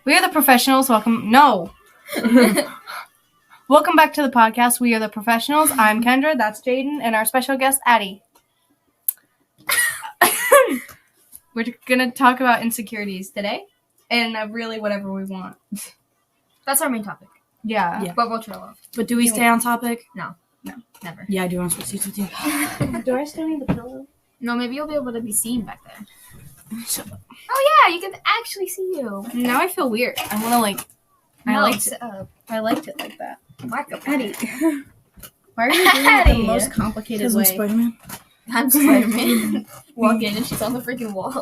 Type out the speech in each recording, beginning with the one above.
We are the professionals. Welcome back to the podcast. We are the professionals. I'm Kendra. That's Jaiden. And our special guest, Addi. We're going to talk about insecurities today. And really whatever we want. That's our main topic. Yeah. But we'll trail off. But do we stay on topic? No. Never. Yeah, I do want to switch seats with you. Do I still need the pillow? No, maybe you'll be able to be seen back there. Shut up. Oh, yeah, you can actually see you. Now I feel weird. I want to I liked it like that. Whack up, Addi. Why are you doing it the most complicated way? Spider-Man. I'm Spider-Man. Walk in and she's on the freaking wall.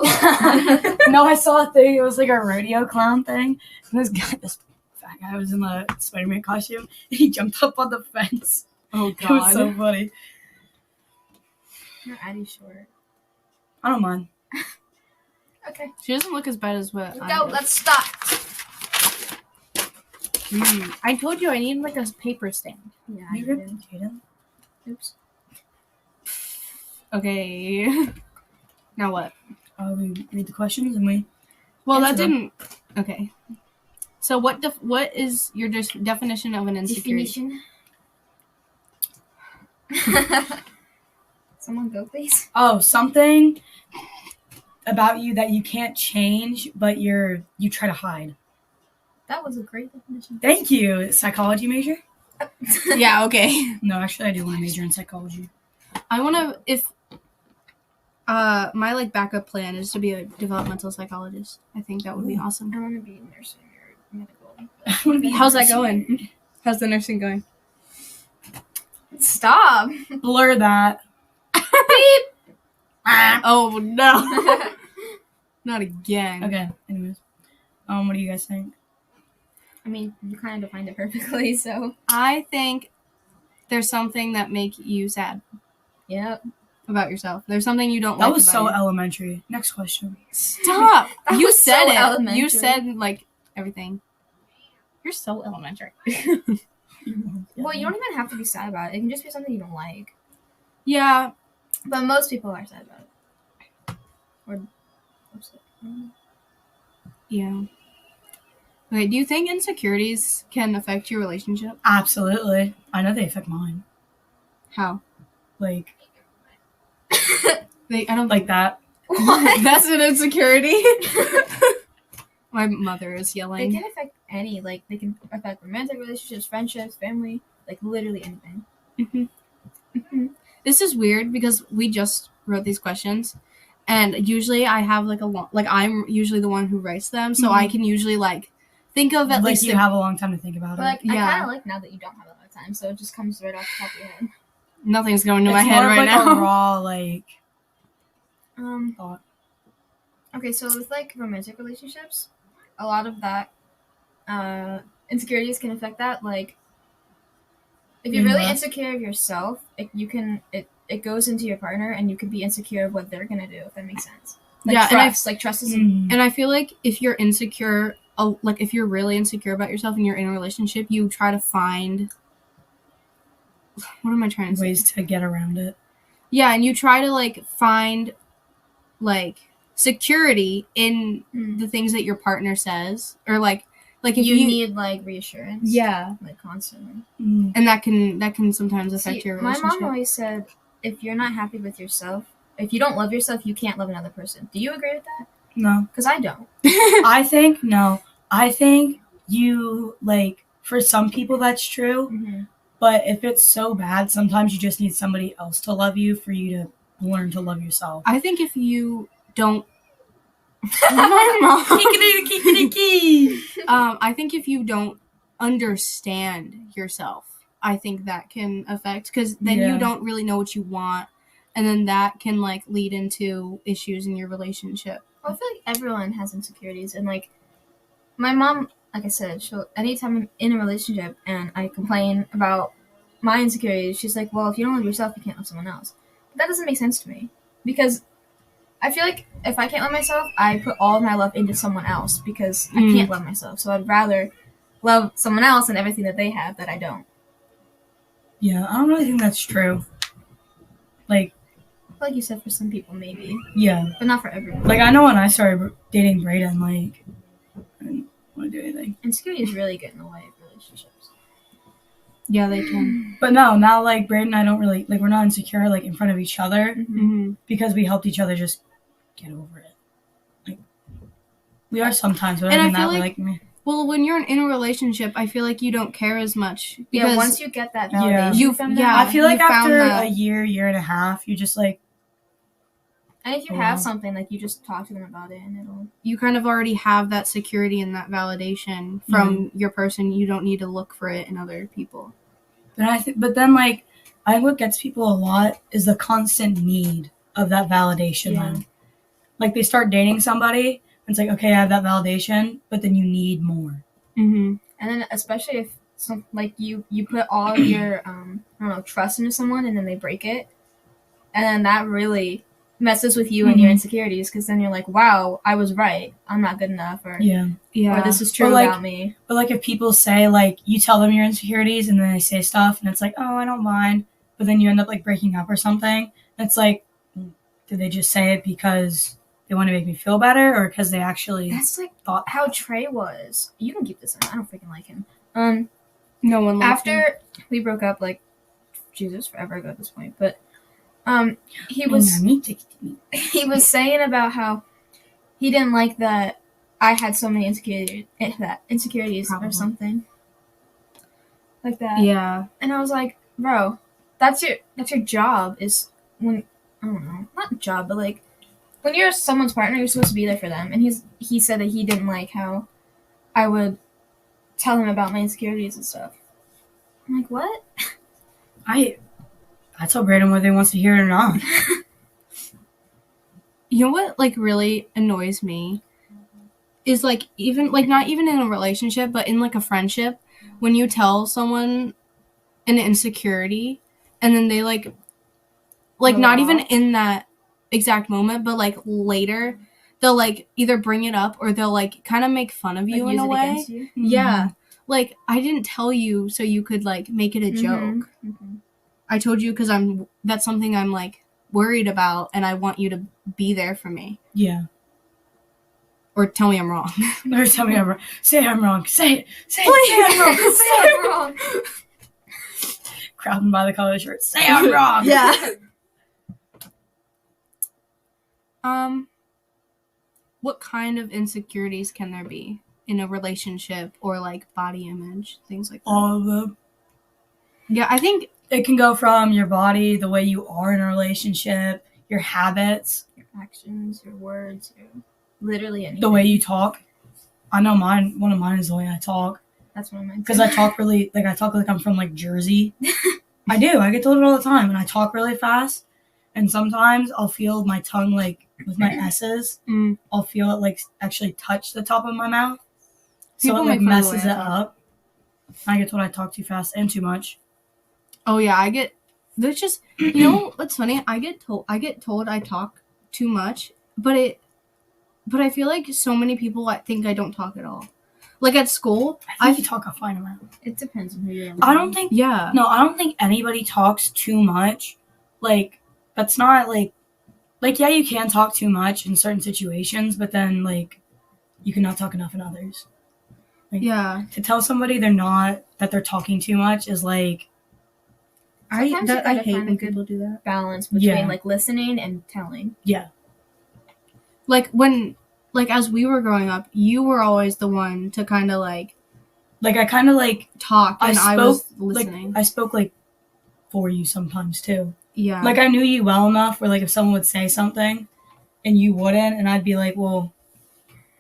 No, I saw a thing. It was like a rodeo clown thing. And this fat guy was in the Spider-Man costume. And he jumped up on the fence. Oh, It was so funny. You're Addi short. I don't mind. Okay. She doesn't look as bad as what I Go, do. let's stop. I told you I need like a paper stand. Yeah, You ripped Jaiden? Oops. Okay. Now what? We read the questions and we... Well, that Answer them. didn't... Okay. So what is your definition of an insecurity? Definition? Someone go, please. Oh, something about you that you can't change, but you try to hide. That was a great definition. Thank you. Psychology major? Yeah, okay. No, actually, I do want to major in psychology. I want to... If... my backup plan is to be a developmental psychologist. I think that would be awesome. I want to be nursing or medical. How's that going? How's the nursing going? Stop. Blur that. Beep. Oh no! Not again. Okay, anyways. What do you guys think? I mean, you kind of defined it perfectly, so. I think there's something that make you sad Yep. about yourself. There's something you don't That like was about so you. elementary. Next question. Stop! That You was said so it. elementary. You said everything. You're so elementary. Well, you don't even have to be sad about it. It can just be something you don't like. Yeah. But most people are sad about it. Or upset. Yeah. Okay, do you think insecurities can affect your relationship? Absolutely. I know they affect mine. How? Like I don't like that. What? That's an insecurity. My mother is They yelling. can affect any, they can affect romantic relationships, friendships, family, literally anything. Mm-hmm. This is weird because we just wrote these questions, and usually I have I'm usually the one who writes them, so I can usually think of at least you have a long time to think about But it. I Yeah. kind of like now that you don't have a lot of time, so it just comes right off the top of your head. Nothing's going to It's my head more of right a now. raw thought. Okay, so with romantic relationships, a lot of that insecurities can affect that. If you're really insecure of yourself, it goes into your partner, and you could be insecure of what they're gonna do, if that makes sense. Trust. Trust is. And I feel like if you're insecure, if you're really insecure about yourself and you're in a relationship, you try to find. What am I trying to say? Ways to get around it. Yeah, and you try to find security in the things that your partner says, or if you need reassurance. Yeah, Constantly. and that can sometimes affect your relationship. My mom always said, if you're not happy with yourself, if you don't love yourself, you can't love another person. Do you agree with that? No. Because I don't. I think you for some people that's true. Mm-hmm. But if it's so bad, sometimes you just need somebody else to love you for you to learn to love yourself. I think if you don't my mom. I think if you don't understand yourself, I think that can affect, because then you don't really know what you want, and then that can lead into issues in your relationship. Well, I feel like everyone has insecurities, and my mom, like I said, anytime I'm in a relationship and I complain about my insecurities, she's like, well, if you don't love yourself, you can't love someone else. But that doesn't make sense to me, because I feel like if I can't love myself, I put all of my love into someone else, because I can't love myself. So I'd rather love someone else and everything that they have that I don't. Yeah, I don't really think that's true. Like, Like you said, for some people, maybe. yeah. But not for everyone. Like, I know when I started dating Brayden, like, I didn't want to do anything. Insecurities really get in the way of relationships. Yeah, they can. But no, now, like, Brayden and I don't really, like, we're not insecure, like, in front of each other Mm-hmm. because we helped each other just get over it. Like, we are sometimes, but And other I than feel that, we're like- like, meh. Well, when you're in a relationship, I feel like you don't care as much. Yeah, Because once you get that Yeah. validation from them. Yeah. I feel like you found after that- a year and a half, you just, like, And if you Oh, have wow. something, like, you just talk to them about it, and it'll... you kind of already have that security and that validation from your person. You don't need to look for it in other people. but then, like, I think what gets people a lot is the constant need of that validation. Yeah. Then. Like, they start dating somebody, and it's like, okay, I have that validation, but then you need more. Mm-hmm. And then, especially if, you put all of your, trust into someone, and then they break it, and then that really messes with you and your insecurities, because then you're like, wow, I was right. I'm not good enough, or this is true like- about me. But, like, if people say, like, you tell them your insecurities, and then they say stuff, and it's like, oh, I don't mind, but then you end up, like, breaking up or something, it's like, did they just say it because they want to make me feel better, or because they actually That's like thought how Trey was. You can keep this in. I don't freaking like him. No one likes him. After we broke up, like, Jesus, forever ago at this point, but he was saying about how he didn't like that I had so many insecurities Probably. or something like that. Yeah. And I was like, bro, that's your job. Is when, I don't know, not job, but like when you're someone's partner, you're supposed to be there for them. And he said that he didn't like how I would tell him about my insecurities and stuff. I'm like, what? I tell Brayden whether he wants to hear it or not. You know what, like, really annoys me is, like, even, like, not even in a relationship, but in, like, a friendship, when you tell someone an insecurity, and then they, like, not even in that exact moment, but, like, later, they'll, like, either bring it up, or they'll, like, kind of make fun of you Like, in use a it way. against you? Yeah. Like, I didn't tell you so you could, like, make it a joke. Mm-hmm. I told you because that's something I'm, like, worried about, and I want you to be there for me. Yeah. Or tell me I'm wrong. Or tell me I'm wrong. Say I'm wrong. Say it. Say Please. it. Say I'm wrong. Say I'm wrong. Grab him by the collar of the shirt. Say I'm wrong. Yeah. What kind of insecurities can there be in a relationship or, like, body image, things like that? All of them. Yeah, I think It can go from your body, the way you are in a relationship, your habits, Your actions, your words, literally anything. the way you talk. I know mine. One of mine is the way I talk. That's one of mine. Because I talk like I'm from, like, Jersey. I do. I get told it all the time. And I talk really fast. And sometimes I'll feel my tongue, like, with my S's. I'll feel it, like, actually touch the top of my mouth. So People it, like, make fun of the messes way I it talk. up. I get told I talk too fast and too much. Oh yeah, there's just, you know what's funny? I get told I talk too much, but I feel like so many people think I don't talk at all. Like at school, I think you talk a fine amount. It depends on who you're. I don't think yeah. No, I don't think anybody talks too much. Like, that's not like yeah, you can talk too much in certain situations, but then, like, you cannot talk enough in others. Like, Yeah. to tell somebody that they're talking too much is like, Sometimes you I gotta hate find when a good people do that. balance between like listening and telling. yeah. Like when, like as we were growing up, you were always the one to kind of like I kind of like talk, and I was like, listening. I spoke like for you sometimes too. Yeah. Like I knew you well enough where like if someone would say something and you wouldn't, and I'd be like, well,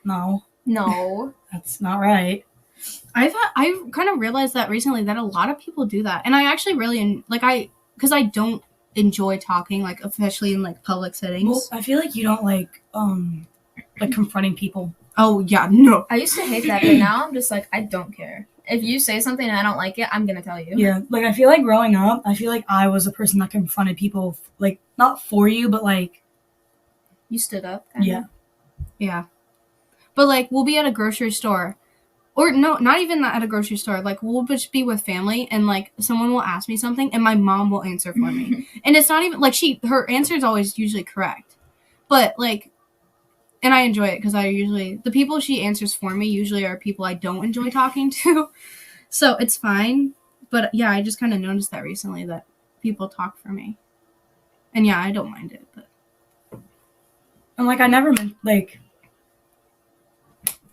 no, that's not right. I kind of realized that recently that a lot of people do that, and I actually really because I don't enjoy talking, like especially in like public settings. Well, I feel like you don't like confronting people. Oh yeah, no. I used to hate that, but now I'm just like, I don't care. If you say something and I don't like it, I'm gonna tell you. Yeah, like I feel like growing up, I feel like I was a person that confronted people, like not for you, but like You stood up. Kinda. yeah. Yeah. But like we'll be at a grocery store Or no, not even at a grocery store. Like, we'll just be with family, and, like, someone will ask me something, and my mom will answer for me. And it's not even, like, her answer is always usually correct. But, like, and I enjoy it, because the people she answers for me usually are people I don't enjoy talking to. So, it's fine. But, yeah, I just kind of noticed that recently, that people talk for me. And, yeah, I don't mind it, but. And, like, I never meant, like...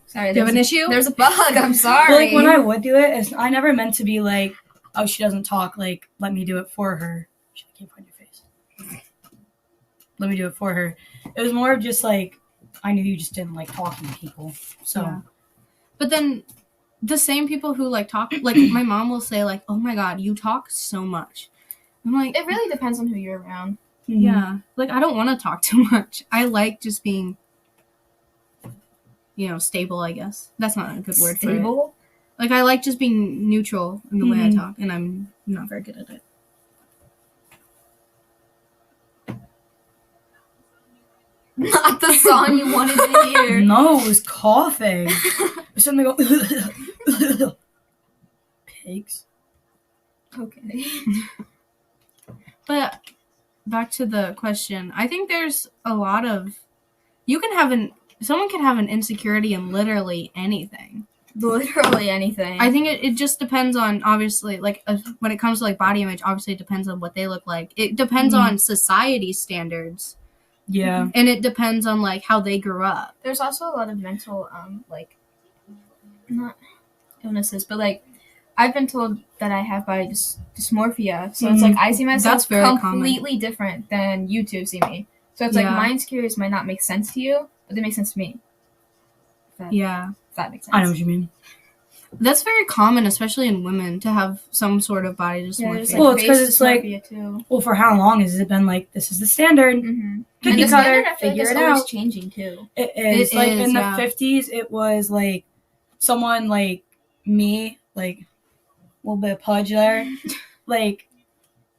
Sorry, Do you have an issue? There's a bug. I'm sorry. Well, like, when I would do it, I never meant to be like, oh, she doesn't talk. Like, let me do it for her. Shit, I can't find your face. Let me do it for her. It was more of just like, I knew you just didn't like talking to people. So. Yeah. But then the same people who like talk, like my mom will say like, oh my God, you talk so much. I'm like. It really depends on who you're around. Yeah. Like, I don't want to talk too much. I like just being, stable, I guess. That's not a good word for it. Stable? Like, I like just being neutral in the way I talk, and I'm not very good at it. Not the song you wanted to hear. No, it was coughing. It something go. Pigs. Okay. But back to the question, I think there's a lot of someone can have an insecurity in literally anything. Literally anything. I think it just depends on, obviously, like, when it comes to, like, body image, obviously it depends on what they look like. It depends on society standards. Yeah. And it depends on, like, how they grew up. There's also a lot of mental, like, not illnesses, but, like, I've been told that I have body dysmorphia. So it's like, I see myself completely different than you two see me. So it's like, my insecurities might not make sense to you, but they make sense to me. If that makes sense. I know what you mean. That's very common, especially in women, to have some sort of body dysmorphia. Yeah, well, it's because it's like, too. Well, for how long has it been like, this is the standard? Mm-hmm. Cookie and cutter, I feel figure like it it's always out. changing too. It is. Like, in the yeah. 50s, it was like someone like me, like, a little bit of pudge there. Like,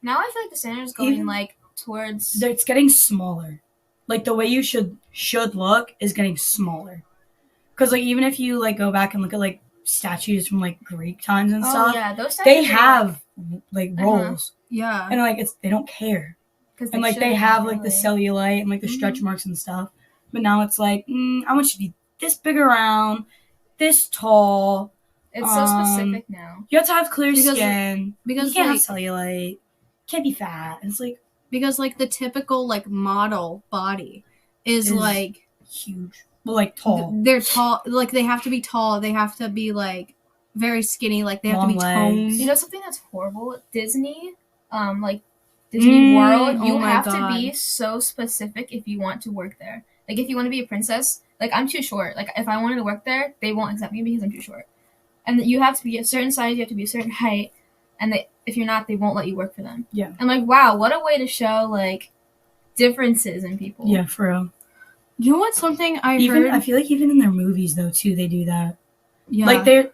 now I feel like the standard is going like towards. It's getting smaller. Like, the way you should look is getting smaller. Because, like, even if you, like, go back and look at, like, statues from, like, Greek times and stuff, yeah, those statues they have, like, rolls. Yeah. And, like, they don't care. And, like, they have, like, the cellulite and, like, the stretch marks and stuff. But now it's like, I want you to be this big around, this tall. It's so specific now. You have to have clear skin. Because you can't have cellulite. Can't be fat. And it's like... Because, like, the typical, like, model body is like... huge. Well, like, tall. They're tall. Like, they have to be tall. They have to be, like, very skinny. Like, they have to be toned. You know something that's horrible? Disney, like, Disney World, you have to be so specific if you want to work there. Like, if you want to be a princess, like, I'm too short. Like, if I wanted to work there, they won't accept me because I'm too short. And you have to be a certain size, you have to be a certain height, and if you're not, they won't let you work for them. Yeah. And, like, wow, what a way to show, like, differences in people. Yeah, for real. You know what's something I heard? I feel like even in their movies, though, too, they do that. Yeah. Like, they're...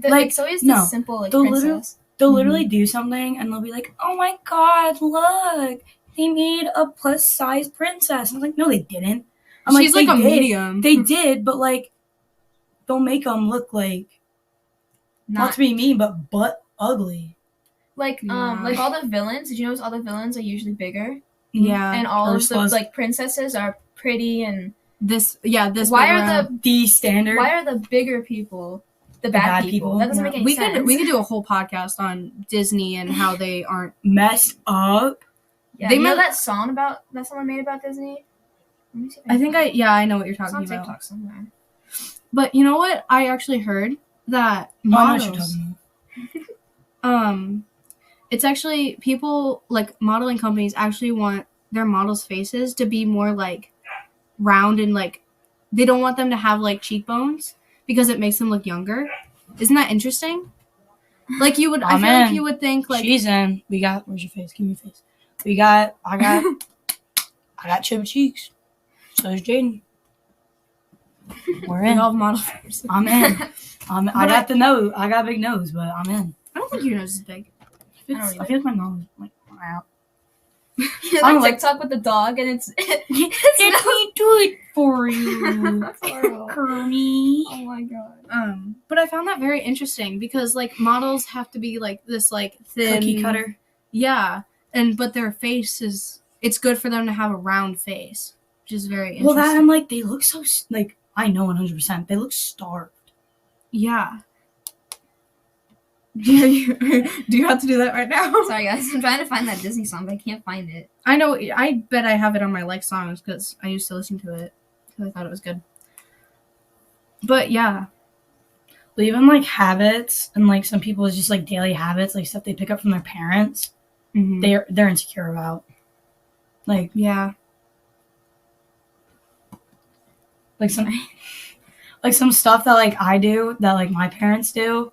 like, it's always the simple, like, princess. They'll literally do something, and they'll be like, oh my god, look! They made a plus-size princess. I'm like, no, they didn't. She's like a medium. They did, but, like, they'll make them look like... Not to be mean, but ugly. Like, like all the villains. Did you notice all the villains are usually bigger? Yeah. And all of the, like, princesses are pretty and... this. Why are the standard? Why are the bigger people the bad people? That doesn't make any sense. We could do a whole podcast on Disney and how they aren't messed up. Yeah, you know that song someone made about Disney? Let me see I know what you're talking about. It's on TikTok somewhere. But you know what? I actually heard that models. It's actually people, like, modeling companies actually want their models' faces to be more, like, round and, like, they don't want them to have, like, cheekbones because it makes them look younger. Isn't that interesting? Like, you would, I feel like you would think, like... She's in. Where's your face? Give me your face. I got chubby cheeks. So is Jaiden. We're in. We all have model faces. I'm in. I got the nose. I got a big nose, but I'm in. I don't think your nose is big. I feel like my nose is, like, out. don't like TikTok with the dog, and it's let me do it for you, That's horrible. Kermie. Oh my god. But I found that very interesting because like models have to be like this like thin Cookie cutter. Yeah, but their face it's good for them to have a round face, which is very interesting. Well, that and like they look so like I know 100%. They look starved. Yeah. Do you have to do that right now? Sorry guys, I'm trying to find that Disney song, but I can't find it. I know. I bet I have it on my like songs because I used to listen to it because I thought it was good. But yeah, But even like habits and like some people's just like daily habits, like stuff they pick up from their parents, they're insecure about. Like yeah, like some stuff that like I do that like my parents do,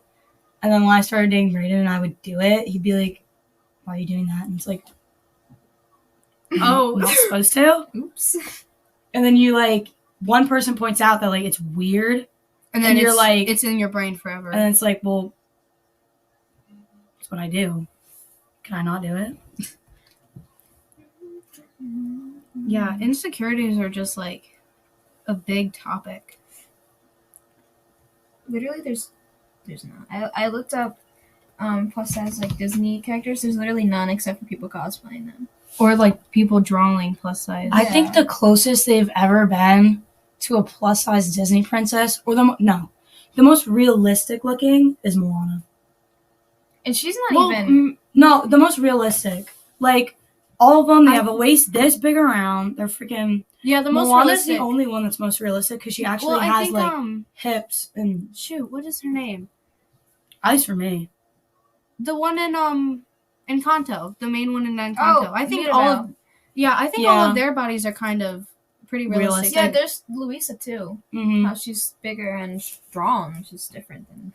and then when I started dating Brayden and I would do it, he'd be like, "Why are you doing that?" And it's like, Oh. I'm not supposed to. Oops. And then you like one person points out that like it's weird, and then you're like, it's in your brain forever. and it's like, well, that's what I do. Can I not do it? Yeah, insecurities are just like a big topic. Literally, there's not. I looked up plus size like Disney characters. There's literally none except for people cosplaying them. Or like people drawing plus size. I think the closest they've ever been to a plus size Disney princess, or the most realistic looking is Moana. And she's not even. No, the most realistic. Like all of them, they have a waist this big around. They're freaking. Yeah, the most Moana's realistic. the only one that's most realistic because she actually I has think, like hips and. shoot, what is her name? At least for me. The one in Encanto, the main one in Encanto. Oh, I think Mirabelle. all of their bodies are kind of pretty realistic. Yeah, there's Louisa too. Mm-hmm. How she's bigger and strong. She's different than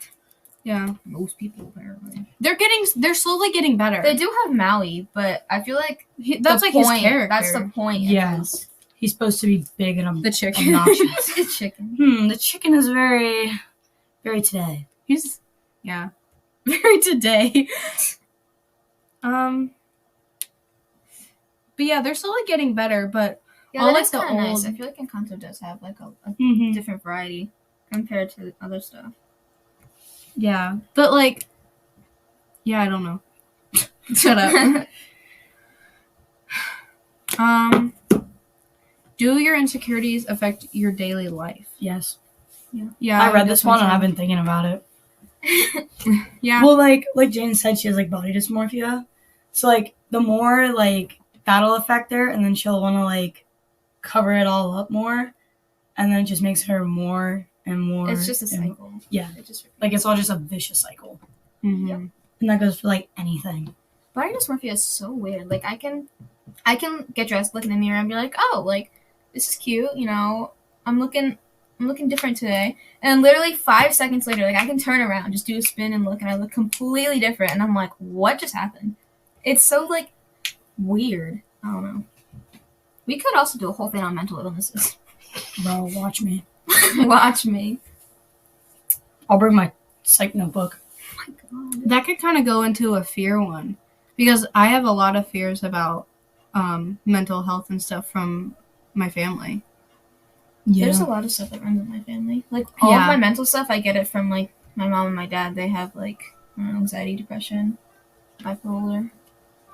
most people apparently. They're slowly getting better. They do have Maui, but I feel like that's like his character. That's the point. Yes. He's supposed to be big and The chicken. obnoxious. The chicken. The chicken is very, very today. He's very today. But yeah, they're slowly getting better. But Yeah, all that's like the kind of old. nice. I feel like Encanto does have like a Mm-hmm. different variety compared to other stuff. Yeah, but like, yeah, I don't know. Shut up. Do your insecurities affect your daily life? Yes. Yeah. I read this one and I've been thinking about it. Yeah. Well, like Jaiden said, she has like body dysmorphia. So like the more like that'll affect her, and then she'll want to like cover it all up more, and then it just makes her more and more. It's just a cycle. Yeah. It just Like it's all just a vicious cycle, Mm-hmm. Yep. and that goes for like anything. Body dysmorphia is so weird. Like I can get dressed, look in the mirror, and be like, oh, like this is cute. You know, I'm looking different today. And literally 5 seconds later, like I can turn around, just do a spin and look, and I look completely different. And I'm like, what just happened? It's so like weird. I don't know. We could also do a whole thing on mental illnesses. Bro, watch me. Watch me. I'll bring my psych notebook. Oh my god. That could kind of go into a fear one, because I have a lot of fears about mental health and stuff from my family. Yeah. There's a lot of stuff that runs in my family. Like all of my mental stuff, I get it from like my mom and my dad. They have like anxiety, depression, bipolar.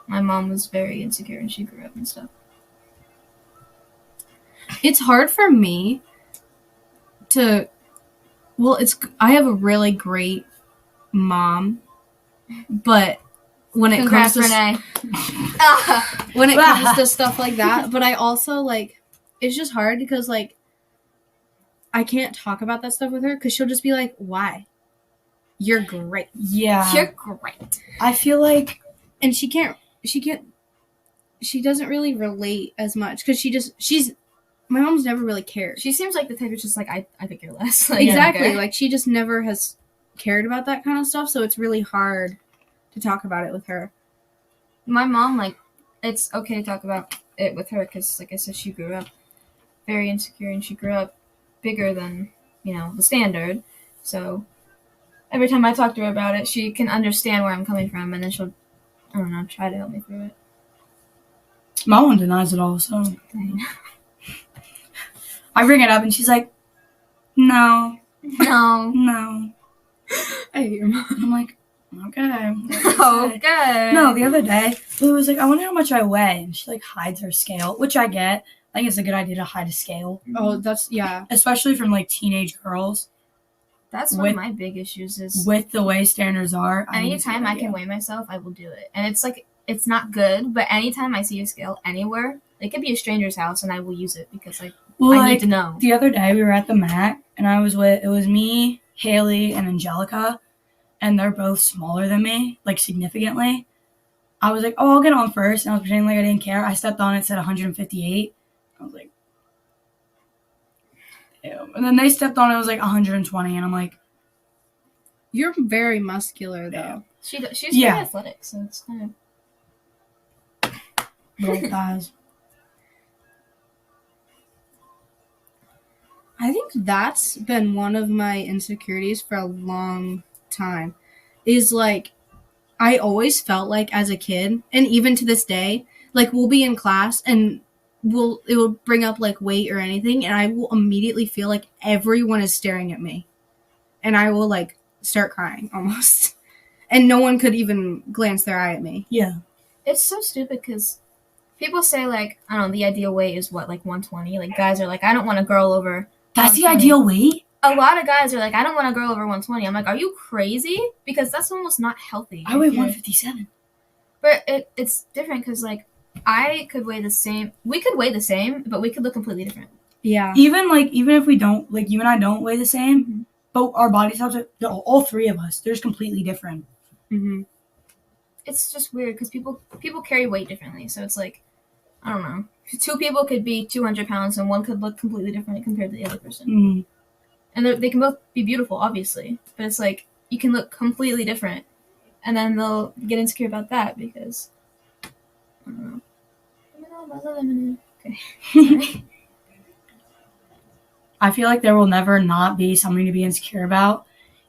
My mom was very insecure and she grew up and stuff. It's hard for me to. Well, I have a really great mom, but when it Congrats, comes to Renee. when it comes to stuff like that, but I also like it's just hard because like I can't talk about that stuff with her because she'll just be like, "Why? You're great." Yeah. You're great. I feel like, And she doesn't really relate as much because my mom's never really cared. She seems like the type that's just like, I think you're less. Like, Exactly. okay. Like she just never has cared about that kind of stuff, so it's really hard to talk about it with her. My mom, like, it's okay to talk about it with her because, like I said, she grew up very insecure and she grew up bigger than, the standard. So every time I talk to her about it, she can understand where I'm coming from and then she'll, I don't know, try to help me through it. My one denies it all, so I bring it up and she's like, no. No. I hate your mom. I'm like, okay. Okay. No, the other day, Blue was like, I wonder how much I weigh. And she, like, hides her scale, which I get. I think it's a good idea to hide a scale. Oh, that's, yeah. Especially from, like, teenage girls. That's one of my big issues is... With the way standards are. Anytime I can weigh myself, I will do it. And it's like, it's not good, but anytime I see a scale anywhere, it could be a stranger's house, and I will use it because, like, I need to know. The other day, we were at the Mac, and it was me, Haley, and Angelica, and they're both smaller than me, like, significantly. I was like, oh, I'll get on first, and I was pretending like I didn't care. I stepped on it, said 158. I was like, ew. And then they stepped on it, was like 120, and I'm like, you're very muscular, though. She's pretty athletic, so it's kind of... Little thighs. I think that's been one of my insecurities for a long time. Is, like, I always felt like as a kid, and even to this day, like, we'll be in class and it will bring up, like, weight or anything, and I will immediately feel like everyone is staring at me. And I will, like, start crying almost. And no one could even glance their eye at me. Yeah. It's so stupid because people say, like, I don't know, the ideal weight is what, like 120? Like, guys are like, I don't want a girl over... That's the ideal weight? A lot of guys are like, I don't want a girl over 120. I'm like, are you crazy? Because that's almost not healthy. I weigh 157. But it's different because, like, I could weigh the same. We could weigh the same, but we could look completely different. Yeah. Even if we don't, like, you and I don't weigh the same, mm-hmm. but our body types are, all three of us, they're just completely different. Mm-hmm. It's just weird because people carry weight differently. So it's like, I don't know. Two people could be 200 pounds and one could look completely different compared to the other person. Mm. And they can both be beautiful, obviously. But it's like, you can look completely different. And then they'll get insecure about that because, I don't know. Okay. I feel like there will never not be something to be insecure about.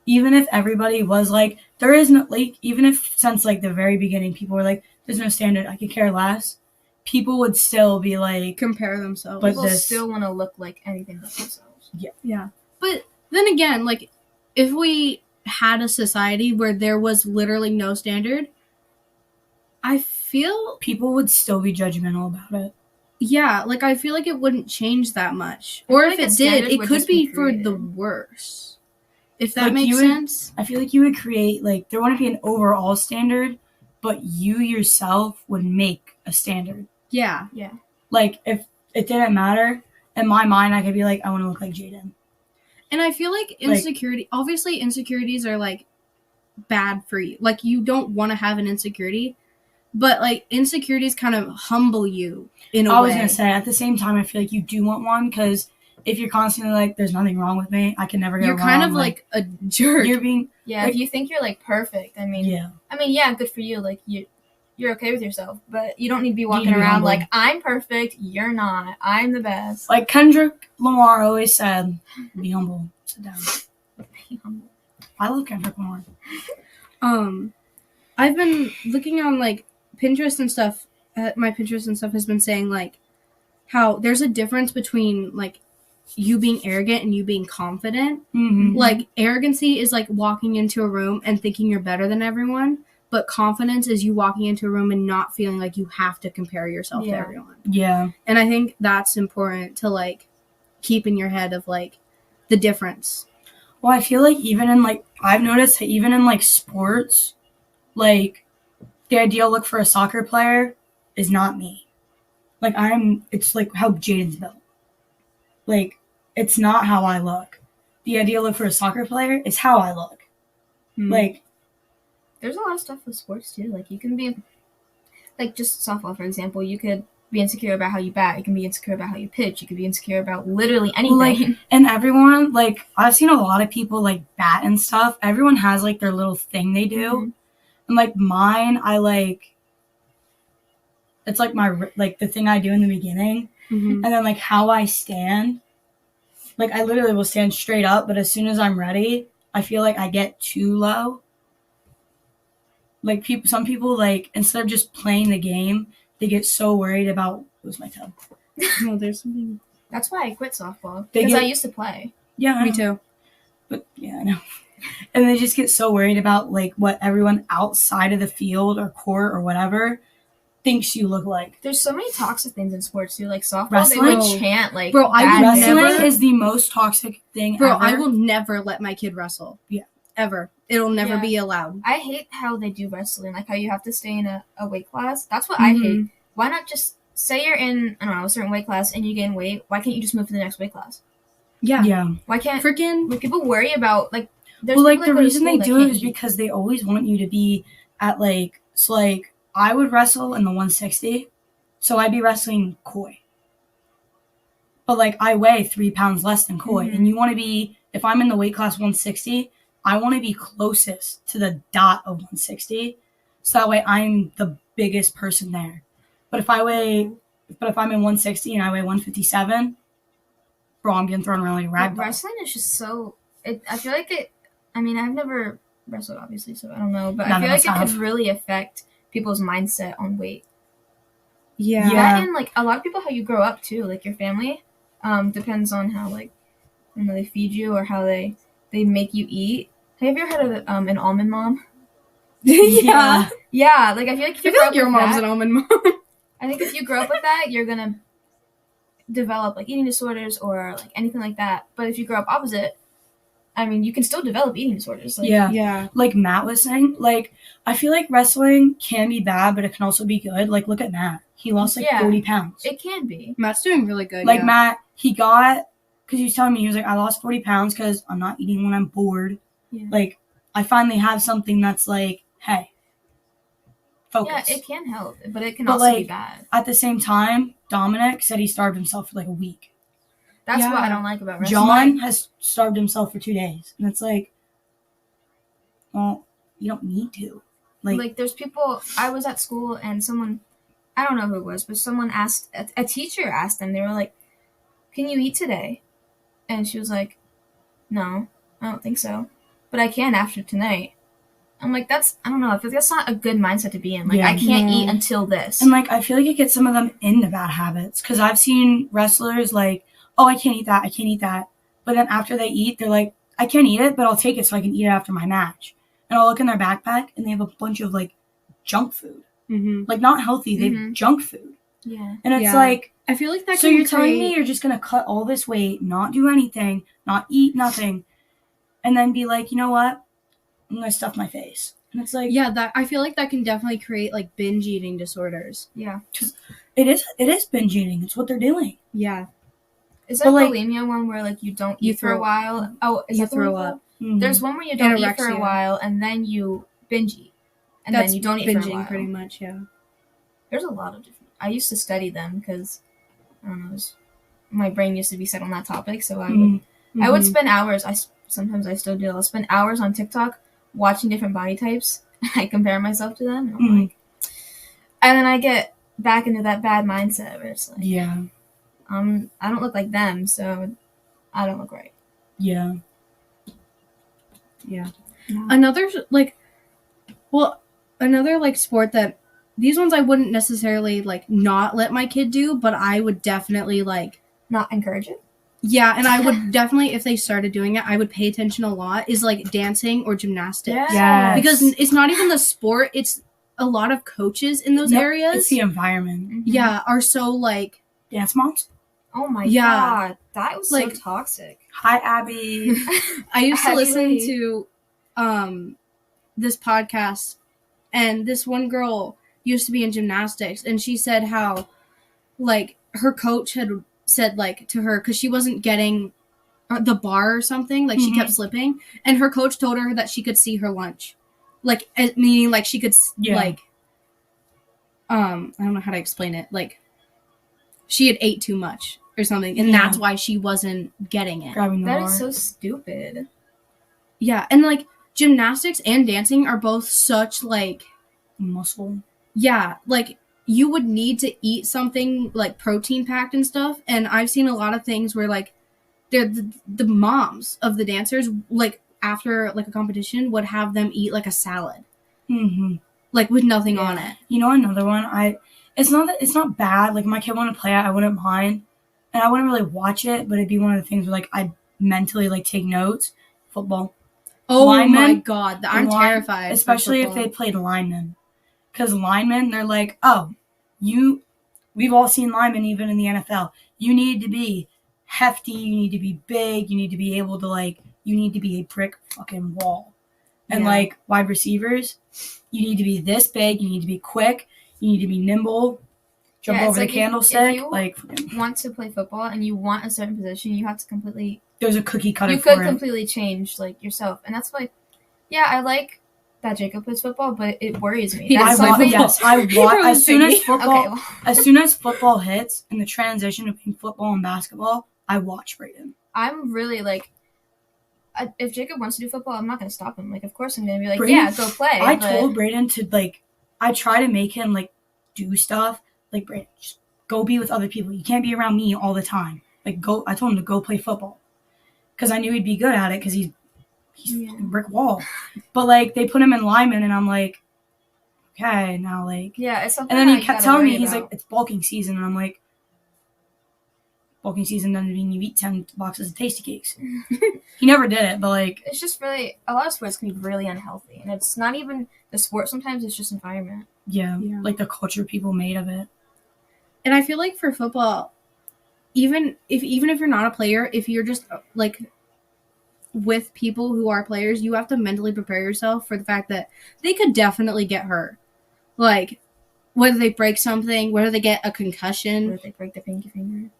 Even if everybody was like, there is no, like, even if since, like, the very beginning, people were like, there's no standard, I could care less. People would still be like... compare themselves. People still want to look like anything but themselves. Yeah. Yeah. But then again, like, if we had a society where there was literally no standard, I feel... people would still be judgmental about it. Yeah, like, I feel like it wouldn't change that much. Or if it did, it could be for the worse. If that makes sense. I feel like you would create, like, there wouldn't be an overall standard, but you yourself would make a standard. Yeah. Yeah. Like, if it didn't matter, in my mind, I could be like, I want to look like Jaiden. And I feel like obviously insecurities are, like, bad for you. Like, you don't want to have an insecurity, but, like, insecurities kind of humble you in a way. I was going to say, at the same time, I feel like you do want one, because if you're constantly like, there's nothing wrong with me, I can never get wrong. You're kind of like a jerk. You're being... Yeah, like, if you think you're, like, perfect, I mean, yeah, good for you. Like, you're okay with yourself, but you don't need to be walking around like, I'm perfect, you're not, I'm the best. Like Kendrick Lamar always said, be humble, sit down. Be humble. I love Kendrick Lamar. I've been looking on, like, Pinterest and stuff. My Pinterest and stuff has been saying, like, how there's a difference between, like, you being arrogant and you being confident. Mm-hmm. Like, arrogancy is, like, walking into a room and thinking you're better than everyone. But confidence is you walking into a room and not feeling like you have to compare yourself to everyone. Yeah. And I think that's important to, like, keep in your head of, like, the difference. Well, I feel like even in, like, I've noticed that even in, like, sports, like, the ideal look for a soccer player is not me. Like, it's, like, how Jaiden's built. Like, it's not how I look. The ideal look for a soccer player is how I look. Mm. Like, there's a lot of stuff with sports, too. Like, you can be, like, just softball, for example. You could be insecure about how you bat. You can be insecure about how you pitch. You could be insecure about literally anything. Like, and everyone, like, I've seen a lot of people, like, bat and stuff. Everyone has, like, their little thing they do. Mm-hmm. And, like, mine, I, like, it's, like, the thing I do in the beginning. Mm-hmm. And then, like, how I stand. Like, I literally will stand straight up, but as soon as I'm ready, I feel like I get too low. Like, some people, like, instead of just playing the game, they get so worried about. Lose my toe. No, there's something. That's why I quit softball because I used to play. Yeah, Me too. But yeah, I know. And they just get so worried about like what everyone outside of the field or court or whatever thinks you look like. There's so many toxic things in sports too, like softball. Wrestling? They would chant like, bro, Wrestling is the most toxic thing Bro, ever. I will never let my kid wrestle. Yeah. Ever. It'll never be allowed. I hate how they do wrestling, like how you have to stay in a weight class. That's what I hate. Why not just say you're in, I don't know, a certain weight class and you gain weight? Why can't you just move to the next weight class? Yeah. Yeah. Why can't freaking when people worry about like? Well, like the reason they do it is because they always want you to be at like, so like I would wrestle in the 160, so I'd be wrestling koi. But like I weigh 3 pounds less than koi, and you want to be, if I'm in the weight class 160, I want to be closest to the dot of 160, so that way I'm the biggest person there. But if I'm in 160 and I weigh 157, bro, I'm getting thrown around like a rag doll. Wrestling is just so. I feel like it. I mean, I've never wrestled, obviously, so I don't know. But I feel like it could really affect people's mindset on weight. Yeah. That and, like, a lot of people, how you grow up, too. Like, your family depends on how, like, you know, they feed you or how they make you eat. Have you ever heard of an almond mom? Yeah. Yeah, like, I feel like if you grow up your with mom's that, an almond mom. I think if you grow up with that, you're going to develop, like, eating disorders or, like, anything like that. But if you grow up opposite, I mean, you can still develop eating disorders. Like, yeah. Like Matt was saying, like, I feel like wrestling can be bad, but it can also be good. Like, look at Matt. He lost, like, 40 pounds. It can be. Matt's doing really good, Like, Matt, he got, because he was telling me, he was like, I lost 40 pounds because I'm not eating when I'm bored. Yeah. Like, I finally have something that's like, hey, focus. Yeah, it can help, but it can also be bad. At the same time, Dominic said he starved himself for, like, a week. That's what I don't like about wrestling. John has starved himself for 2 days. And it's like, well, you don't need to. Like there's people, I was at school and someone, I don't know who it was, but someone asked, a teacher asked them, they were like, can you eat today? And she was like, no, I don't think so. But I can after tonight. I'm like, I don't know, I feel like that's not a good mindset to be in. Like, I can't eat until this. And, like, I feel like it gets some of them into bad habits. Because I've seen wrestlers, like, oh, I can't eat that. But then after they eat, they're like, I can't eat it, but I'll take it so I can eat it after my match. And I'll look in their backpack, and they have a bunch of, like, junk food. Mm-hmm. Like, not healthy. They have junk food. Yeah. And it's like, I feel like that so you're telling me you're just going to cut all this weight, not do anything, not eat nothing, and then be like, you know what? I'm going to stuff my face. And it's like, yeah, I feel like that can definitely create, like, binge eating disorders. Yeah. It is binge eating. It's what they're doing. Yeah. Is that bulimia one where, like, you don't eat for a while? Oh, you throw up. Mm-hmm. There's one where you don't eat for a while, and then you binge eat. And then you don't eat for a while. Pretty much, yeah. There's a lot of different... I used to study them because, I don't know, my brain used to be set on that topic, so I would spend hours, sometimes I still do, I'll spend hours on TikTok watching different body types. I compare myself to them, and I'm like... And then I get back into that bad mindset where it's like... Yeah. I don't look like them, so I don't look right. Yeah. Another, like, sport that, these ones I wouldn't necessarily, like, not let my kid do, but I would definitely, like... Not encourage it? Yeah, and I would definitely, if they started doing it, I would pay attention a lot, is, like, dancing or gymnastics. Yes. Because it's not even the sport, it's a lot of coaches in those areas. It's the environment. Yeah, are so, like... Dance moms? Oh my god, that was like, so toxic. Hi, Abby. I used to listen to this podcast, and this one girl used to be in gymnastics, and she said how, like, her coach had said, like, to her, because she wasn't getting the bar or something, like, she kept slipping, and her coach told her that she could see her lunch. Like, meaning, like, she could, like, I don't know how to explain it, like, she had ate too much or something, and that's why she wasn't getting it. That is so stupid. Yeah, and, like, gymnastics and dancing are both such, like... muscle. Yeah, like, you would need to eat something, like, protein-packed and stuff, and I've seen a lot of things where, like, they're the moms of the dancers, like, after, like, a competition, would have them eat, like, a salad. Mm-hmm. Like, with nothing on it. You know another one? it's not bad. Like, my kid wanted to play it, I wouldn't mind. And I wouldn't really watch it, but it'd be one of the things where, like, I'd mentally, like, take notes. Football. Oh Linemen, my god, I'm terrified. Especially if they played linemen. Because linemen, they're like, oh, we've all seen linemen even in the NFL. You need to be hefty, you need to be big, you need to be able to, like, you need to be a brick fucking wall. And, like, wide receivers, you need to be this big, you need to be quick, you need to be nimble, jump over the candlestick. If you want to play football and you want a certain position, you have to completely... There's a cookie cutter you for could completely change, like, yourself. And that's why, I like that Jacob plays football, but it worries me. As soon as football hits and the transition between football and basketball, I watch Brayden. I'm really, like, if Jacob wants to do football, I'm not going to stop him. Like, of course I'm going to be like, Brayden, go play. I told Brayden to, like, I try to make him, like, do stuff. Like, Brayden, just go be with other people. You can't be around me all the time. Like, I told him to go play football. Because I knew he'd be good at it because he's a brick wall. But, like, they put him in lineman, and I'm like, okay, now, like... Yeah, it's something. And then he kept telling me, he's like, it's bulking season. And I'm like, bulking season doesn't mean you eat 10 boxes of Tasty Cakes. He never did it, but, like... It's just really... A lot of sports can be really unhealthy. And it's not even the sport sometimes, it's just environment. Yeah, like the culture people made of it. And I feel like for football... Even if you're not a player, if you're just, like, with people who are players, you have to mentally prepare yourself for the fact that they could definitely get hurt. Like, whether they break something, whether they get a concussion. Whether they break their pinky finger.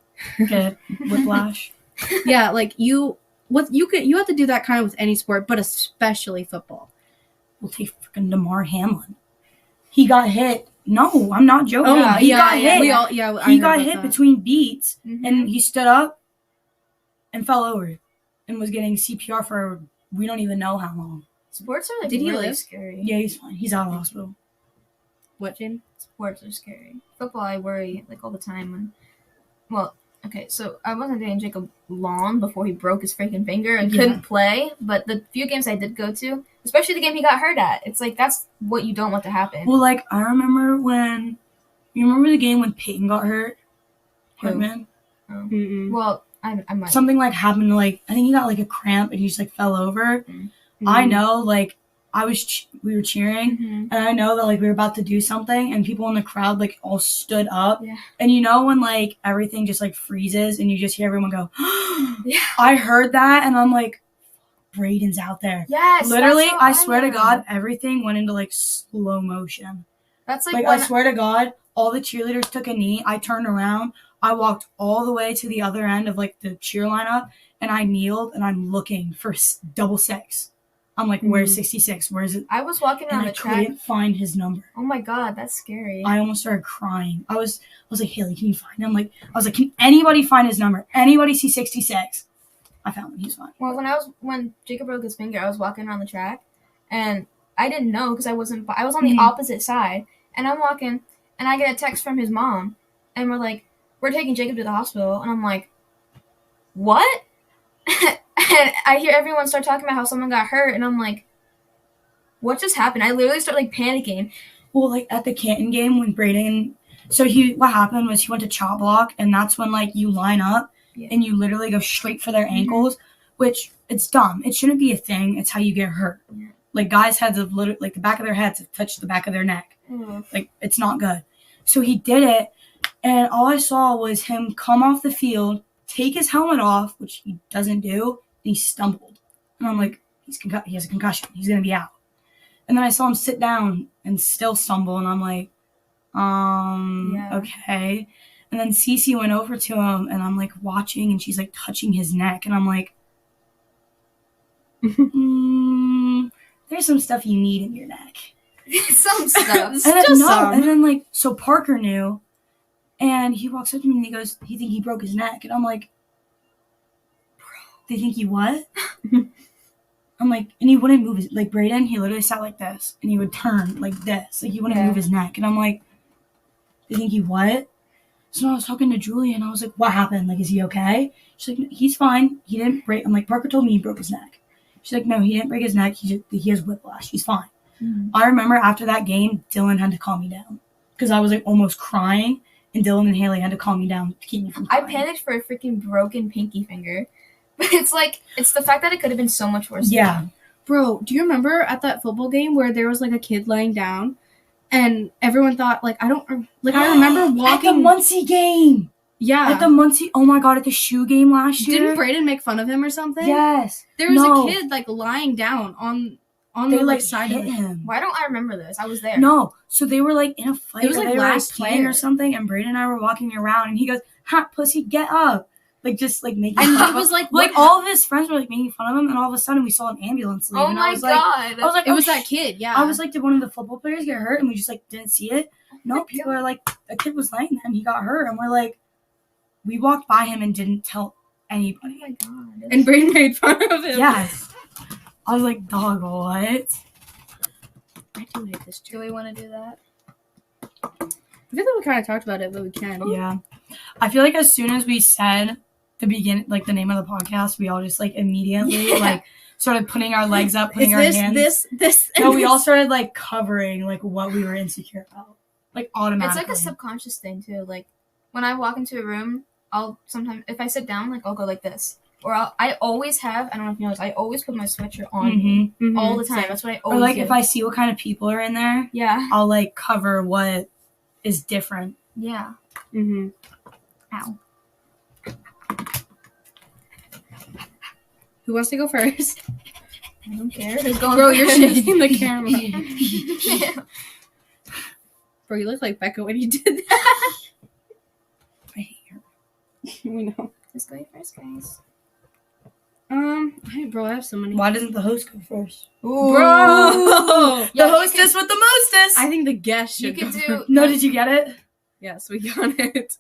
Get whiplash. Yeah, like, you have to do that kind of with any sport, but especially football. We'll take freaking DeMar Hamlin. He got hit. No, I'm not joking. He got hit. He got hit between beats, and he stood up and fell over and was getting CPR for we don't even know how long. Sports are, like, Did he really live? Scary. Yeah, he's fine. He's out of the hospital. What, Jaiden? Sports are scary. Football, I worry, like, all the time. Okay, so I wasn't dating Jacob long before he broke his freaking finger and couldn't play, but the few games I did go to, especially the game he got hurt at, it's like, that's what you don't want to happen. Well, like, I remember you remember the game when Peyton got hurt? Hartman? Oh. Well, I might. Something, like, happened, like, I think he got, like, a cramp and he just, like, fell over. I know, like, we were cheering, and I know that, like, we were about to do something, and people in the crowd, like, all stood up. Yeah. And you know when, like, everything just, like, freezes, and you just hear everyone go, yeah. I heard that, and I'm like, Brayden's out there. Yes. Literally, I swear to God, everything went into, like, slow motion. That's like I swear to God, all the cheerleaders took a knee. I turned around. I walked all the way to the other end of, like, the cheer lineup, and I kneeled, and I'm looking for double six. I'm like, where's 66? Where is it? I was walking around the track. I couldn't find his number. Oh my God, that's scary. I almost started crying. I was like, Haley, can you find him? I was like, can anybody find his number? Anybody see 66? I found him. He's fine. Well, when Jacob broke his finger, I was walking around the track, and I didn't know because I was on the opposite side, and I'm walking, and I get a text from his mom, and we're taking Jacob to the hospital, and I'm like, what? And I hear everyone start talking about how someone got hurt, and I'm like, what just happened? I literally start, like, panicking. Well, like, at the Canton game when Brayden... So what happened was he went to chop block, and that's when, like, you line up, and you literally go straight for their ankles, which, it's dumb. It shouldn't be a thing. It's how you get hurt. Yeah. Like, guys' heads have literally... Like, the back of their heads have touched the back of their neck. Like, it's not good. So he did it, and all I saw was him come off the field, take his helmet off, which he doesn't do, and he stumbled. And I'm like, he has a concussion. He's going to be out. And then I saw him sit down and still stumble, and I'm like, okay. And then Cece went over to him, and I'm, like, watching, and she's, like, touching his neck, and I'm like, there's some stuff you need in your neck. Some stuff. And then, like, so Parker knew, and he walks up to me, and he goes, he think he broke his neck. And I'm like, they think he what? I'm like, and he wouldn't move his, like, Brayden, he literally sat like this, and he would turn like this. Like, he wouldn't move his neck. And I'm like, they think he what? So I was talking to Julia, and I was like, what happened? Like, is he okay? She's like, no, he's fine. He didn't break. I'm like, Parker told me he broke his neck. She's like, no, he didn't break his neck. He has whiplash. He's fine. I remember after that game, Dylan had to calm me down. because I was like almost crying, and Dylan and Haley had to calm me down to keep me from crying. I panicked for a freaking broken pinky finger. But it's like, it's the fact that it could have been so much worse. Yeah. Bro, do you remember at that football game where there was like a kid laying down and everyone thought like, I remember walking. At the Muncie game. Yeah. At the Muncie, oh my god, at the shoe game last year. Didn't Brayden make fun of him or something? Yes. There was a kid like lying down on they the like side hit of him. Why don't I remember this? I was there. No. So they were like in a fight. It was like they last were playing year or something, and Brayden and I were walking around, and he goes, "Ha, pussy, get up!" Like just like making. And fun he of was him. like all of his friends were like making fun of him, and all of a sudden we saw an ambulance leave. Oh and my I was god. Like, I was like, it was that kid. Yeah. I was like, did one of the football players get hurt? And we just like didn't see it. No, people are like, a kid was laying there and he got hurt, and we're like, we walked by him and didn't tell anybody. Oh my god. And Brayden made fun of him. Yes. I was like, dog, what? I do hate this. Do we want to do that? I feel like we kind of talked about it, but we can. Yeah. I feel like as soon as we said the name of the podcast, we all just like immediately like started putting our legs up, putting our hands. No, we all started like covering like what we were insecure about. Like automatically. It's like a subconscious thing too. Like when I walk into a room, I'll sometimes, if I sit down, like I'll go like this. Or I always have, I don't know if you know this, I always put my sweatshirt on me all the time. That's what I always do. Or like if I see what kind of people are in there, yeah, I'll like cover what is different. Yeah. Mm-hmm. Ow. Who wants to go first? I don't care. Who's going Bro, you're first? shaking the camera. Bro, you look like Becca when you did that. I hate her. We know. Who's going first, guys? Bro, I have so many. Why doesn't the host go first? Ooh. Bro! The hostess with the mostest! I think the guest You should could go. do. No, did you get it? Yes, we got it.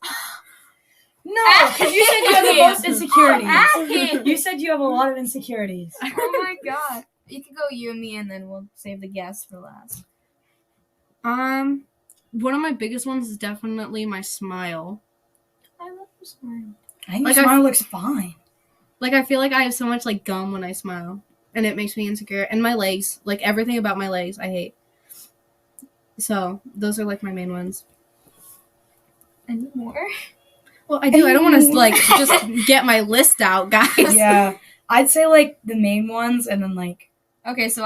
No, because you said you have the most insecurities. Addi. You said you have a lot of insecurities. Oh my god. You could go you and me, and then we'll save the guest for last. One of my biggest ones is definitely my smile. I love your smile. I think Like, your smile looks fine. Like, I feel like I have so much, like, gum when I smile. And it makes me insecure. And my legs. Like, everything about my legs, I hate. So, those are, like, my main ones. Any more? Well, I do. I don't want to, like, just get my list out, guys. Yeah. I'd say, like, the main ones, and then, like... Okay, so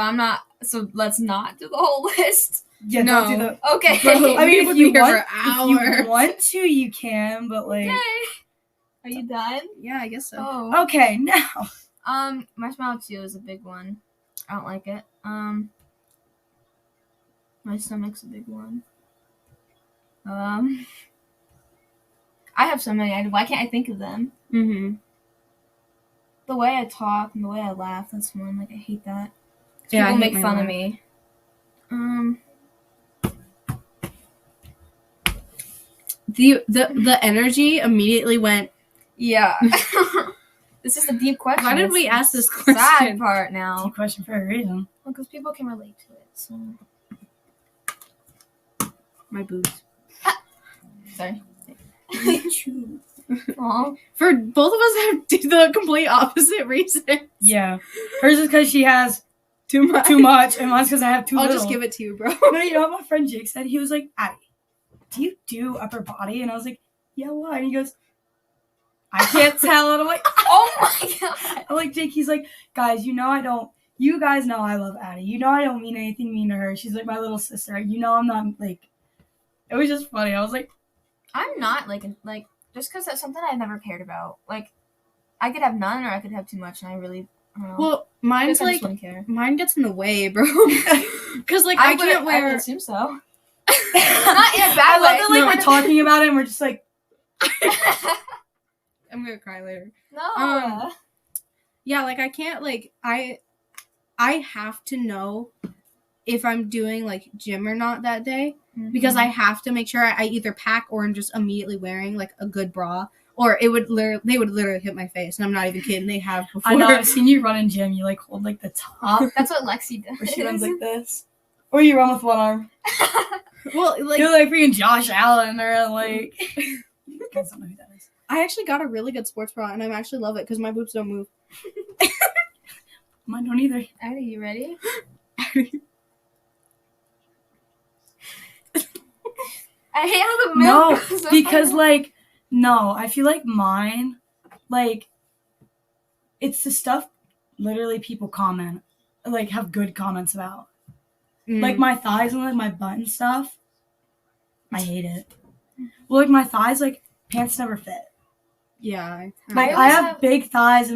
let's not do the whole list. Yeah, No. don't do the... Okay. Bro, I mean, we if you, would be here want, for if hours. you want to, you can, but, like... Okay. Are you done? Yeah, I guess so. Oh. Okay, now... My smile too is a big one. I don't like it. My stomach's a big one. I have so many. Why can't I think of them? Mm-hmm. The way I talk and the way I laugh, that's one. Like, I hate that. Yeah, People I hate make my fun of laugh. me. The energy immediately went... Yeah. This is a deep question. Why did we It's ask this the question? sad part now. Good question for a reason. Well, because people can relate to it. So. My boobs. Sorry. Aw. For both of us have the complete opposite reason. Yeah. Hers is because she has Too much. too much, and mine's because I have too I'll little. just give it to you, bro. No, you know what my friend Jake said? He was like, Addi, do you do upper body? And I was like, yeah, why? And he goes, I can't tell. And I'm like, Oh my god. I'm like, Jake, he's like, guys, you guys know I love Addi. You know I don't mean anything mean to her. She's like my little sister. You know I'm not, like, it was just funny. I was like, I'm not like just because that's something I never cared about. Like, I could have none or I could have too much, and I don't know. Well, I mine's guess I just like, wouldn't care. mine gets in the way, bro. Because, like, I can't I wear... would assume so. Not in a I bad love way. that, like, No. we're talking about it, and we're just like, I'm gonna cry later. No. Yeah, like, I can't, like, I have to know if I'm doing, like, gym or not that day. Because I have to make sure I either pack or I'm just immediately wearing, like, a good bra. Or they would literally hit my face. And I'm not even kidding. They have before. I know, I've seen you run in gym. You, like, hold, like, the top, That's what Lexi does. where she runs like this. Or you run with one arm. Well, like, You're like freaking Josh Allen, or, like... You guys don't know who that is. I actually got a really good sports bra. And I actually love it because my boobs don't move. Mine don't either. Addi, you ready? I hate how the milk No, goes up because on like, no, I feel like mine, like, it's the stuff literally people comment, like, have good comments about. Like, my thighs and, like, my butt and stuff, I hate it. Well, like, my thighs, like, pants never fit. Yeah. Like, I have big thighs,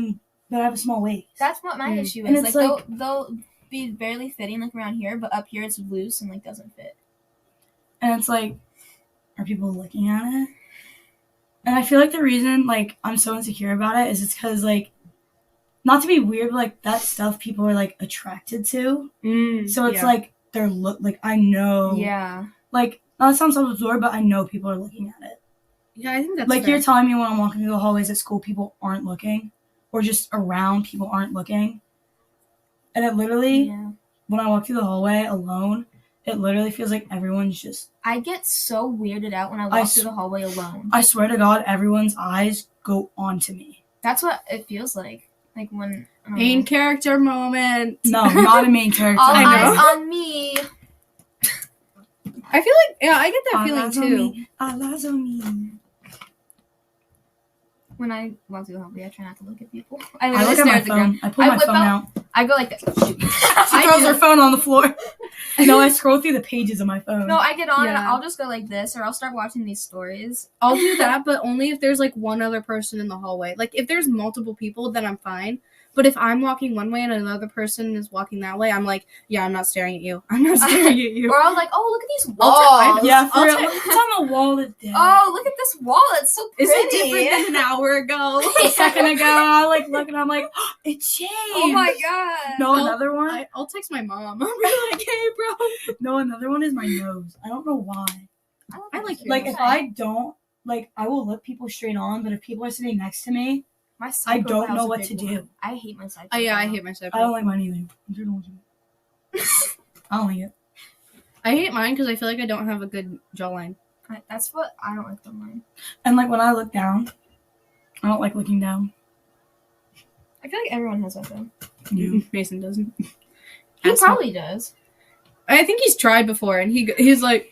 but I have a small waist. That's what my issue And is. it's Like, like- they'll be barely fitting, like, around here, but up here it's loose and, like, doesn't fit. And it's like, are people looking at it? And I feel like the reason, like, I'm so insecure about it is it's because, like, not to be weird, but, like, that stuff people are, like, attracted to. So it's like, they're like, I know. Yeah. Like, not to sound self-absorbed, but I know people are looking at it. Yeah, I think that's like, fair. you're telling me when I'm walking through the hallways at school, people aren't looking. Or just around, people aren't looking. And it literally, when I walk through the hallway alone, it literally feels like everyone's just... I get so weirded out when I walk through the hallway alone. I swear to God, everyone's eyes go onto me. That's what it feels like. Like when... Main character moment. No, not a main character. All eyes on me. I feel like, yeah, I get that feeling too. All eyes on me. When I walk through the hallway, I try not to look at people. I look at my phone. I pull my phone out. I go like this. She throws her phone on the floor. No, I scroll through the pages of my phone. No, I get on and I'll just go like this, or I'll start watching these stories. I'll do that, but only if there's like one other person in the hallway. Like if there's multiple people, then I'm fine. But if I'm walking one way and another person is walking that way, I'm like, yeah, I'm not staring at you. I'm not staring at you. Or I'm like, oh, look at these walls. Yeah, for real. What's on the wall today? Oh, look at this wall. It's so pretty. Is it different than an hour ago? A second ago, I like look and I'm like, oh, it changed. Oh my god. No, another one. I'll text my mom. I'll be like, hey, bro. No, another one is my nose. I don't know why. I like your Like nose. if I don't, like I will look people straight on, but if people are sitting next to me, I don't know what to do. I hate my side. Oh yeah, I hate my side. I don't like mine either. I don't like it. I hate mine because I feel like I don't have a good jawline. That's what I don't like about mine. And like when I look down, I don't like looking down. I feel like everyone has that though. You. Mason doesn't. He probably does. I think he's tried before, and he's like,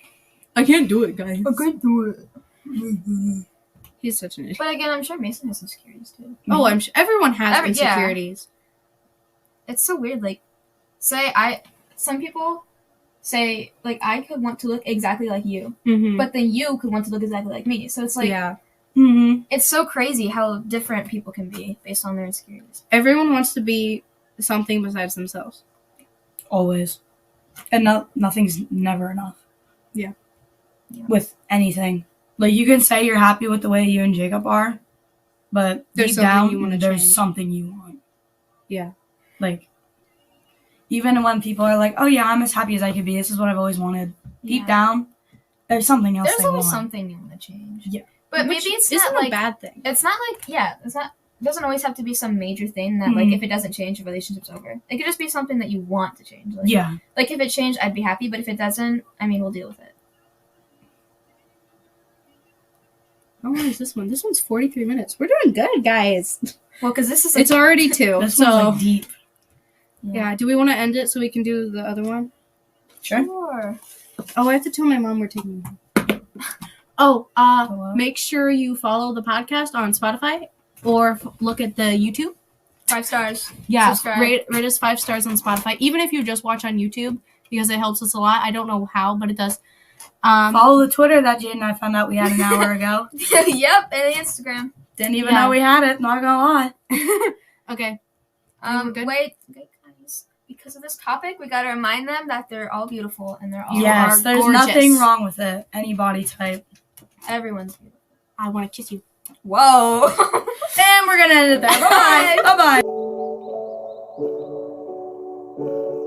I can't do it, guys. I can't do it. He's such an idiot. But again, I'm sure Mason has insecurities too. Oh, I'm sure everyone has insecurities. Yeah. It's so weird. Like, some people say like I could want to look exactly like you, but then you could want to look exactly like me. So it's like, it's so crazy how different people can be based on their insecurities. Everyone wants to be something besides themselves. Always. And nothing's never enough. Yeah. With anything. Like, you can say you're happy with the way you and Jacob are, but deep down, there's something you want. Yeah. Like, even when people are like, oh yeah, I'm as happy as I could be, this is what I've always wanted. Deep down, there's something else There's always something you want to change. Yeah. But maybe it's not like a bad thing. It's not like, it's not, it doesn't always have to be some major thing that, like, if it doesn't change, the relationship's over. It could just be something that you want to change. Like, Like, if it changed, I'd be happy, but if it doesn't, I mean, we'll deal with it. How long is this one? This one's 43 minutes. We're doing good, guys. Well, because this is... It's already 2. This one's like deep. Yeah. Do we want to end it so we can do the other one? Sure. Oh, I have to tell my mom we're taking Oh, make sure you follow the podcast on Spotify or look at the YouTube. 5 stars. Yeah. Subscribe. Rate us 5 stars on Spotify. Even if you just watch on YouTube, because it helps us a lot. I don't know how, but it does. Follow the Twitter that Jaiden and I found out we had an hour ago. Yep, and the Instagram. Didn't even know we had it, not gonna lie. Okay. Wait, guys. Because of this topic, we gotta remind them that they're all beautiful and they're all there's gorgeous. nothing wrong with it. Any body type. Everyone's beautiful. I want to kiss you. Whoa. And we're gonna end it there. Bye-bye. Bye-bye.